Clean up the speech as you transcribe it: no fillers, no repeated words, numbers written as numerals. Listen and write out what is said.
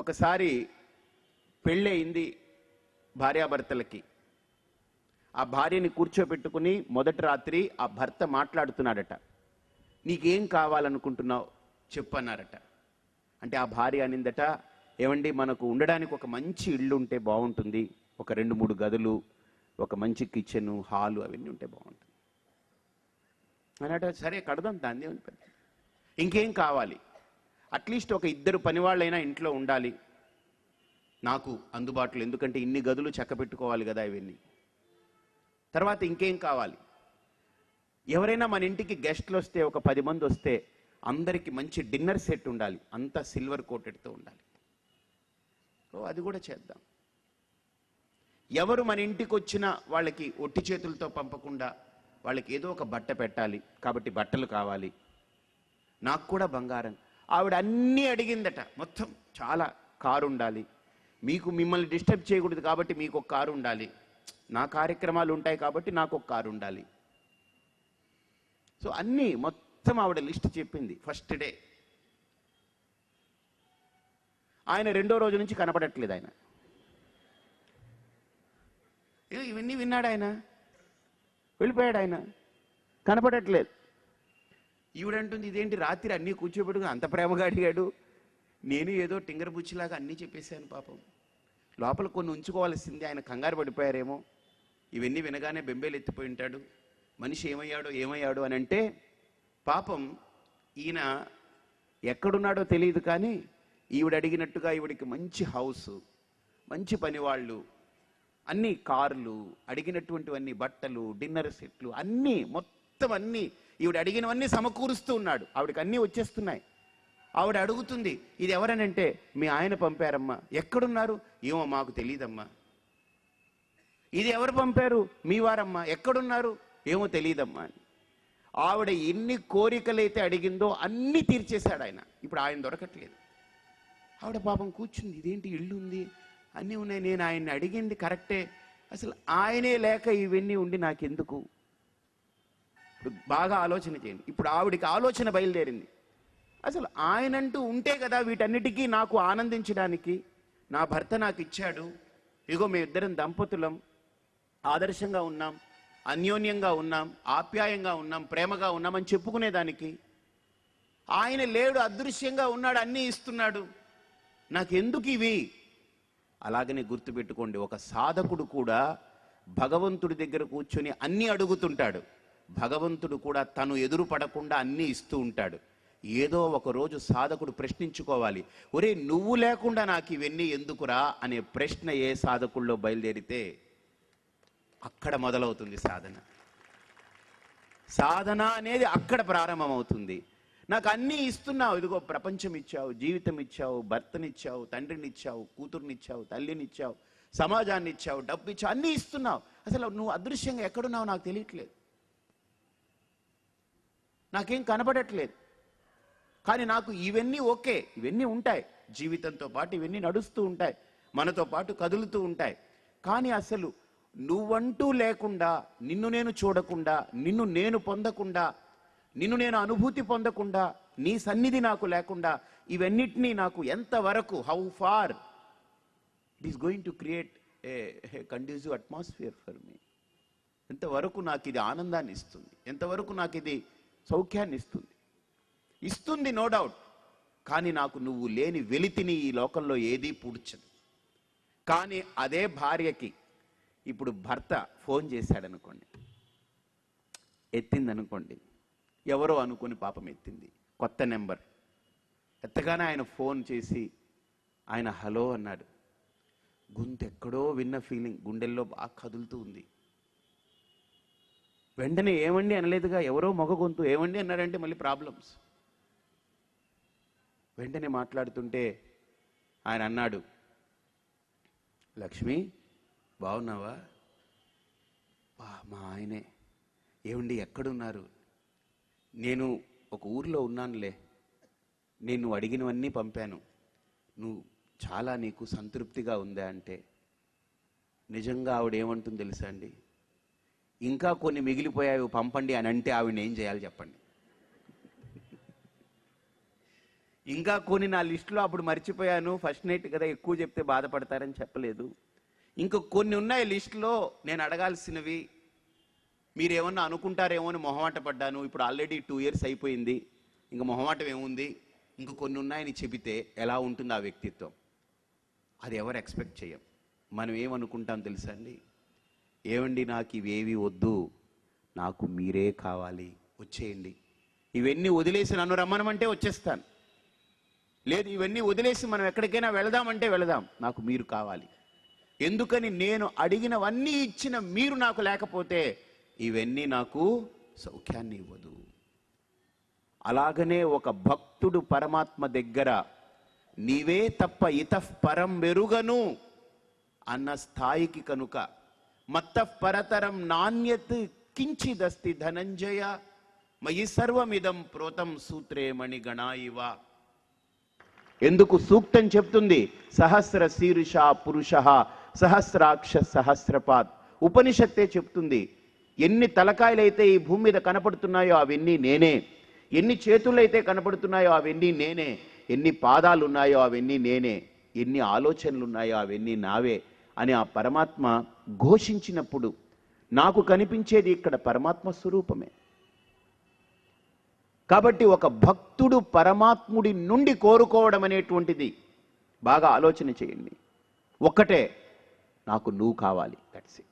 ఒకసారి పెళ్ళయింది భార్యాభర్తలకి. ఆ భార్యని కూర్చోబెట్టుకుని మొదటి రాత్రి ఆ భర్త మాట్లాడుతున్నాడట. నీకేం కావాలనుకుంటున్నావు చెప్పన్నారట. అంటే ఆ భార్య అనిందట, ఏమండి మనకు ఉండడానికి ఒక మంచి ఇల్లు ఉంటే బాగుంటుంది, ఒక 2-3 గదులు, ఒక మంచి కిచెను, హాలు అవన్నీ ఉంటే బాగుంటుంది అన్నట. సరే కడదాం, దాన్ని ఏమని పెద్ద. ఇంకేం కావాలి? అట్లీస్ట్ ఒక 2 పనివాళ్ళైనా ఇంట్లో ఉండాలి నాకు అందుబాటులో, ఎందుకంటే ఇన్ని గదులు చక్కబెట్టుకోవాలి కదా ఇవన్నీ. తర్వాత ఇంకేం కావాలి? ఎవరైనా మన ఇంటికి గెస్ట్లు వస్తే, ఒక 10 మంది వస్తే అందరికీ మంచి డిన్నర్ సెట్ ఉండాలి, అంతా సిల్వర్ కోటెడ్తో ఉండాలి. అది కూడా చేద్దాం. ఎవరు మన ఇంటికి వచ్చినా వాళ్ళకి ఒట్టి చేతులతో పంపకుండా వాళ్ళకి ఏదో ఒక బట్ట పెట్టాలి, కాబట్టి బట్టలు కావాలి. నాకు కూడా బంగారం. ఆవిడ అన్నీ అడిగిందట. మొత్తం చాలా. కారు ఉండాలి, మీకు మిమ్మల్ని డిస్టర్బ్ చేయకూడదు కాబట్టి మీకు ఒక కారు ఉండాలి, నా కార్యక్రమాలు ఉంటాయి కాబట్టి నాకు ఒక కారు ఉండాలి. సో అన్నీ మొత్తం ఆవిడ లిస్ట్ చెప్పింది. ఫస్ట్ డే ఆయన 2వ రోజు నుంచి కనపడట్లేదు. ఆయన ఇవన్నీ విన్నాడు, ఆయన వెళ్ళిపోయాడు, ఆయన కనపడట్లేదు. ఈవిడంటుంది, ఇదేంటి రాత్రి అన్నీ కూర్చోబెట్టుకుని అంత ప్రేమగా అడిగాడు, నేను ఏదో టింగర్ బుచ్చిలాగా అన్నీ చెప్పేశాను. పాపం లోపల కొన్ని ఉంచుకోవాల్సింది, ఆయన కంగారు పడిపోయారేమో. ఇవన్నీ వినగానే బెంబేలు ఎత్తిపోయి ఉంటాడు, మనిషి ఏమయ్యాడు అని. అంటే పాపం ఈయన ఎక్కడున్నాడో తెలియదు, కానీ ఈవిడ అడిగినట్టుగా ఈవిడికి మంచి హౌసు, మంచి పనివాళ్ళు, అన్నీ కార్లు, అడిగినటువంటివన్నీ బట్టలు, డిన్నర్ సెట్లు, అన్నీ మొత్తం అన్నీ ఈవిడ అడిగినవన్నీ సమకూరుస్తూ ఉన్నాడు. ఆవిడకి అన్నీ వచ్చేస్తున్నాయి. ఆవిడ అడుగుతుంది, ఇది ఎవరనంటే మీ ఆయన పంపారమ్మా. ఎక్కడున్నారు? ఏమో మాకు తెలియదమ్మా. ఇది ఎవరు పంపారు? మీ వారమ్మా. ఎక్కడున్నారు? ఏమో తెలియదమ్మా అని. ఆవిడ ఎన్ని కోరికలైతే అడిగిందో అన్నీ తీర్చేశాడు ఆయన. ఇప్పుడు ఆయన దొరకట్లేదు. ఆవిడ పాపం కూర్చుంది, ఇదేంటి ఇల్లు ఉంది, అన్నీ ఉన్నాయి, నేను ఆయన్ని అడిగింది కరెక్టే, అసలు ఆయనే లేక ఇవన్నీ ఉండి నాకెందుకు? ఇప్పుడు బాగా ఆలోచన చేయండి. ఇప్పుడు ఆవిడికి ఆలోచన బయలుదేరింది, అసలు ఆయనంటూ ఉంటే కదా వీటన్నిటికీ నాకు ఆనందించడానికి. నా భర్త నాకు ఇచ్చాడు, ఇగో మేమిద్దరం దంపతులం, ఆదర్శంగా ఉన్నాం, అన్యోన్యంగా ఉన్నాం, ఆప్యాయంగా ఉన్నాం, ప్రేమగా ఉన్నాం అని చెప్పుకునేదానికి. ఆయన లేడు, అదృశ్యంగా ఉన్నాడు, అన్నీ ఇస్తున్నాడు, నాకెందుకు ఇవి? అలాగనే గుర్తుపెట్టుకోండి, ఒక సాధకుడు కూడా భగవంతుడి దగ్గర కూర్చొని అన్నీ అడుగుతుంటాడు. భగవంతుడు కూడా తను ఎదురు పడకుండా అన్నీ ఇస్తూ ఉంటాడు. ఏదో ఒక రోజు సాధకుడు ప్రశ్నించుకోవాలి, ఒరే నువ్వు లేకుండా నాకు ఇవన్నీ ఎందుకురా అనే ప్రశ్న ఏ సాధకుల్లో బయలుదేరితే అక్కడ మొదలవుతుంది సాధన. సాధన అనేది అక్కడ ప్రారంభమవుతుంది. నాకు అన్నీ ఇస్తున్నావు, ఇదిగో ప్రపంచం ఇచ్చావు, జీవితం ఇచ్చావు, భర్తనిచ్చావు, తండ్రినిచ్చావు, కూతుర్నిచ్చావు, తల్లినిచ్చావు, సమాజాన్ని ఇచ్చావు, డబ్బు ఇచ్చావు, అన్నీ ఇస్తున్నావు, అసలు నువ్వు అదృశ్యంగా ఎక్కడున్నావు నాకు తెలియట్లేదు, నాకేం కనపడట్లేదు. కానీ నాకు ఇవన్నీ ఓకే, ఇవన్నీ ఉంటాయి, జీవితంతో పాటు ఇవన్నీ నడుస్తూ ఉంటాయి, మనతో పాటు కదులుతూ ఉంటాయి. కానీ అసలు నువ్వంటూ లేకుండా, నిన్ను నేను చూడకుండా, నిన్ను నేను పొందకుండా, నిన్ను నేను అనుభూతి పొందకుండా, నీ సన్నిధి నాకు లేకుండా, ఇవన్నిటినీ నాకు ఎంతవరకు, how far it is going to create a conducive atmosphere for me. ఎంతవరకు నాకు ఇది ఆనందాన్ని ఇస్తుంది, ఎంతవరకు నాకు ఇది సౌఖ్యాన్ని ఇస్తుంది, నో డౌట్. కానీ నాకు నువ్వు లేని వెలితిని ఈ లోకంలో ఏదీ పూడ్చదు. కానీ అదే భార్యకి ఇప్పుడు భర్త ఫోన్ చేశాడనుకోండి, ఎత్తిందనుకోండి, ఎవరో అనుకుని పాపం ఎత్తింది, కొత్త నెంబర్ ఎత్తగానే ఆయన ఫోన్ చేసి ఆయన హలో అన్నాడు. గొంతు ఎక్కడో విన్న ఫీలింగ్ గుండెల్లో బాగా కదులుతూ ఉంది. వెంటనే ఏమండి అనలేదుగా, ఎవరో మగ గొంతు, ఏమండి అన్నాడంటే మళ్ళీ ప్రాబ్లమ్స్. వెంటనే మాట్లాడుతుంటే ఆయన అన్నాడు, లక్ష్మి బాగున్నావా? మా ఆయనే. ఏమండి ఎక్కడున్నారు? నేను ఒక ఊర్లో ఉన్నానులే, నేను అడిగినవన్నీ పంపాను, నువ్వు చాలా నీకు సంతృప్తిగా ఉందా అంటే, నిజంగా ఆవిడ ఏమంటుంది తెలుసా అండి, ఇంకా కొన్ని మిగిలిపోయావి పంపండి అని అంటే ఆవిడని ఏం చేయాలి చెప్పండి? ఇంకా కొన్ని నా లిస్టులో అప్పుడు మర్చిపోయాను, ఫస్ట్ నైట్ కదా ఎక్కువ చెప్తే బాధపడతారని చెప్పలేదు. ఇంకా కొన్ని ఉన్నాయి లిస్టులో నేను అడగాల్సినవి, మీరేమన్నా అనుకుంటారేమో అని మొహమాట పడ్డాను. ఇప్పుడు ఆల్రెడీ 2 years అయిపోయింది, ఇంకా మొహమాటం ఏముంది, ఇంక కొన్ని ఉన్నాయని చెబితే ఎలా ఉంటుంది ఆ వ్యక్తిత్వం? అది ఎవరు ఎక్స్పెక్ట్ చేయం. మనం ఏమనుకుంటాం తెలుసా అండి? ఏమండి నాకు ఇవేవి వద్దు, నాకు మీరే కావాలి, వచ్చేయండి. ఇవన్నీ వదిలేసి నన్ను రమ్మనమంటే వచ్చేస్తాను, లేదు ఇవన్నీ వదిలేసి మనం ఎక్కడికైనా వెళదామంటే వెళదాం, నాకు మీరు కావాలి. ఎందుకని? నేను అడిగినవన్నీ ఇచ్చిన మీరు నాకు లేకపోతే ఇవన్నీ నాకు సౌఖ్యాన్ని ఇవ్వదు. అలాగనే ఒక భక్తుడు పరమాత్మ దగ్గర నీవే తప్ప ఇతః పరం మెరుగను అన్న స్థాయికి కనుక మత్తః పరతరం నాణ్యత్ కించిదస్తి ధనంజయ మయి సర్వమిదం ప్రోతం సూత్రే మణిగణా ఇవ. ఎందుకు సూక్తం చెప్తుంది? సహస్ర శీర్ష పురుష సహస్రాక్ష సహస్రపాద్. ఉపనిషత్తే చెప్తుంది, ఎన్ని తలకాయలైతే ఈ భూమి మీద కనపడుతున్నాయో అవన్నీ నేనే, ఎన్ని చేతులైతే కనపడుతున్నాయో అవన్నీ నేనే, ఎన్ని పాదాలు ఉన్నాయో అవన్నీ నేనే, ఎన్ని ఆలోచనలు ఉన్నాయో అవన్నీ నావే అని ఆ పరమాత్మ ఘోషించినప్పుడు నాకు కనిపించేది ఇక్కడ పరమాత్మ స్వరూపమే. కాబట్టి ఒక భక్తుడు పరమాత్ముడి నుండి కోరుకోవడం అనేటువంటిది బాగా ఆలోచన చేయండి. ఒక్కటే, నాకు నువ్వు కావాలి, దట్స్ ఇట్.